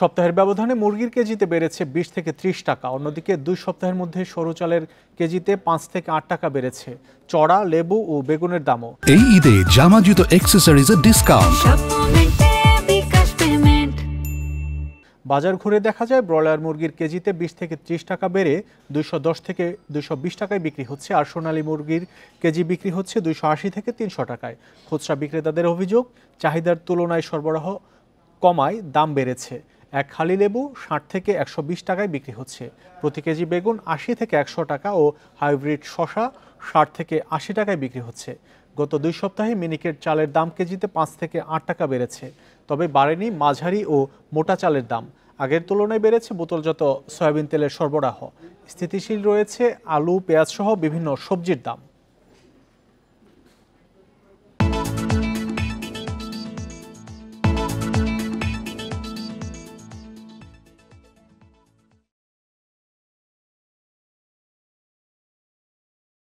সপ্তাহের ব্যবধানে মুরগির কেজিতে বেড়েছে 20 থেকে 30 টাকা। অন্যদিকে 2 সপ্তাহের মধ্যে সরু চালের কেজিতে 5 থেকে 8 টাকা বেড়েছে। চড়া, লেবু ও বেগুনের দামও। এই ঈদে জামা জুতো অ্যাক্সেসরিজের ডিসকাউন্ট। বাজার ঘুরে দেখা যায় ব্রয়লার মুরগির কেজিতে 20 থেকে 30 টাকা বেড়ে 210 থেকে 220 টাকায় বিক্রি হচ্ছে, আর সোনালী মুরগির কেজি বিক্রি হচ্ছে 280 থেকে 300 টাকায়। খুচরা বিক্রেতাদের অভিযোগ, চাহিদার তুলনায় সরবরাহ কমায় দাম বেড়েছে। এক খালি লেবু 60 থেকে 120 টাকায় বিক্রি হচ্ছে। প্রতি কেজি বেগুন 80 থেকে 100 টাকা ও হাইব্রিড শসা 60 থেকে 80 টাকায় বিক্রি হচ্ছে। গত 2 সপ্তাহে মিনিকেট চালের দাম কেজিতে 5 থেকে 8 টাকা বেড়েছে, তবে বাড়েনি মাঝারি ও মোটা চালের দাম। আগের তুলনায় বেড়েছে বোতলজাত সয়াবিন তেলের সরবরাহ। স্থিতিশীল রয়েছে আলু, পেঁয়াজ সহ বিভিন্ন সবজির দাম।